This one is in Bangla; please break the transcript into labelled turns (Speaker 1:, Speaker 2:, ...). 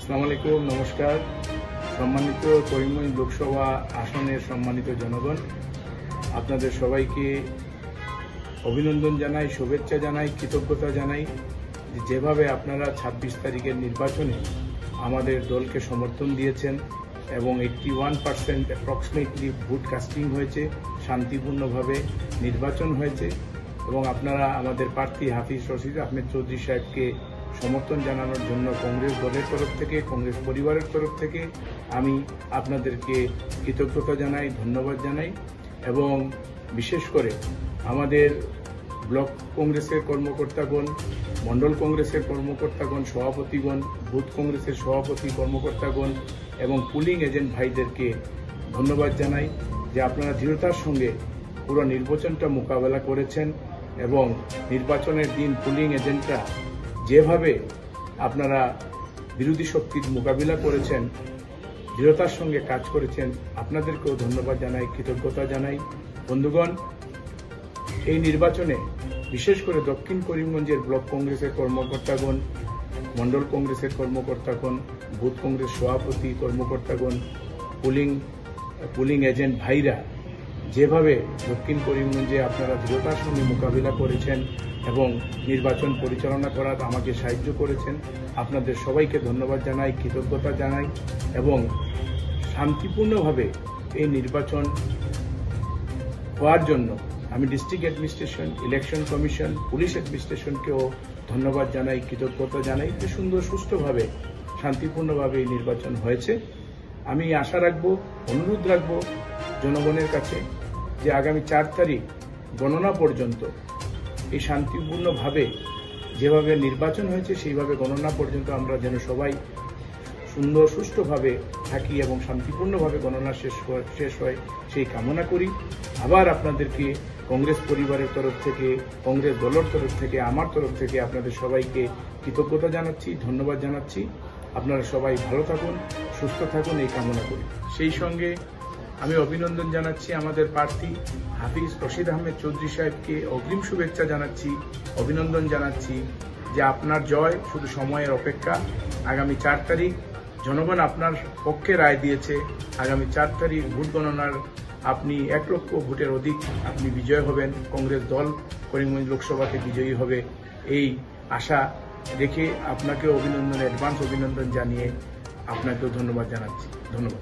Speaker 1: আসসালামু আলাইকুম, নমস্কার। সম্মানিত করিমগঞ্জ লোকসভা আসনের সম্মানিত জনগণ, আপনাদের সবাইকে অভিনন্দন জানাই, শুভেচ্ছা জানাই, কৃতজ্ঞতা জানাই যেভাবে আপনারা 26 তারিখের নির্বাচনে আমাদের দলকে সমর্থন দিয়েছেন এবং 81% অ্যাপ্রক্সিমেটলি ভোট কাস্টিং হয়েছে, শান্তিপূর্ণভাবে নির্বাচন হয়েছে এবং আপনারা আমাদের প্রার্থী হাফিজ রশিদ আহমেদ চৌধুরী সাহেবকে সমর্থন জানানোর জন্য কংগ্রেস দলের তরফ থেকে, কংগ্রেস পরিবারের তরফ থেকে আমি আপনাদেরকে কৃতজ্ঞতা জানাই, ধন্যবাদ জানাই এবং বিশেষ করে আমাদের ব্লক কংগ্রেসের কর্মকর্তাগণ, মণ্ডল কংগ্রেসের কর্মকর্তাগণ, সভাপতিগণ, বুথ কংগ্রেসের সভাপতি কর্মকর্তাগণ এবং পুলিং এজেন্ট ভাইদেরকে ধন্যবাদ জানাই যে আপনারা দৃঢ়তার সঙ্গে পুরো নির্বাচনটা মোকাবেলা করেছেন এবং নির্বাচনের দিন পুলিং এজেন্টরা যেভাবে আপনারা বিরোধী শক্তির মোকাবিলা করেছেন, দৃঢ়তার সঙ্গে কাজ করেছেন, আপনাদেরকেও ধন্যবাদ জানাই, কৃতজ্ঞতা জানাই। বন্ধুগণ, এই নির্বাচনে বিশেষ করে দক্ষিণ করিমগঞ্জের ব্লক কংগ্রেসের কর্মকর্তাগণ, মণ্ডল কংগ্রেসের কর্মকর্তাগণ, বুথ কংগ্রেস সভাপতি কর্মকর্তাগণ, পুলিং এজেন্ট ভাইরা যেভাবে দক্ষিণ করিমগঞ্জে আপনারা দৃঢ়তার সঙ্গে মোকাবিলা করেছেন এবং নির্বাচন পরিচালনা করার আমাকে সাহায্য করেছেন, আপনাদের সবাইকে ধন্যবাদ জানাই, কৃতজ্ঞতা জানাই এবং শান্তিপূর্ণভাবে এই নির্বাচন হওয়ার জন্য আমি district administration, election commission, police অ্যাডমিনিস্ট্রেশনকেও ধন্যবাদ জানাই, কৃতজ্ঞতা জানাই যে সুন্দর সুষ্ঠুভাবে শান্তিপূর্ণভাবে এই নির্বাচন হয়েছে। আমি আশা রাখব, অনুরোধ রাখব জনগণের কাছে যে আগামী 4 তারিখ গণনা পর্যন্ত এই শান্তিপূর্ণভাবে যেভাবে নির্বাচন হয়েছে সেইভাবে গণনা পর্যন্ত আমরা যেন সবাই সুন্দর সুষ্ঠুভাবে থাকি এবং শান্তিপূর্ণভাবে গণনা শেষ হয় সেই কামনা করি। আবার আপনাদেরকে কংগ্রেস পরিবারের তরফ থেকে, কংগ্রেস দলের তরফ থেকে, আমার তরফ থেকে আপনাদের সবাইকে কৃতজ্ঞতা জানাচ্ছি, ধন্যবাদ জানাচ্ছি। আপনারা সবাই ভালো থাকুন, সুস্থ থাকুন এই কামনা করি। সেই সঙ্গে আমি অভিনন্দন জানাচ্ছি আমাদের প্রার্থী হাফিজ রশিদ আহমেদ চৌধুরী সাহেবকে, অগ্রিম শুভেচ্ছা জানাচ্ছি, অভিনন্দন জানাচ্ছি যে আপনার জয় শুধু সময়ের অপেক্ষা। আগামী 4 তারিখ জনগণ আপনার পক্ষে রায় দিয়েছে। আগামী 4 তারিখ ভোট গণনার আপনি 1 লক্ষ ভোটের অধিক আপনি বিজয় হবেন, কংগ্রেস দল করিমগঞ্জ লোকসভাতে বিজয়ী হবে এই আশা রেখে আপনাকে অভিনন্দন, অ্যাডভান্স অভিনন্দন জানিয়ে আপনাকেও ধন্যবাদ জানাচ্ছি। ধন্যবাদ।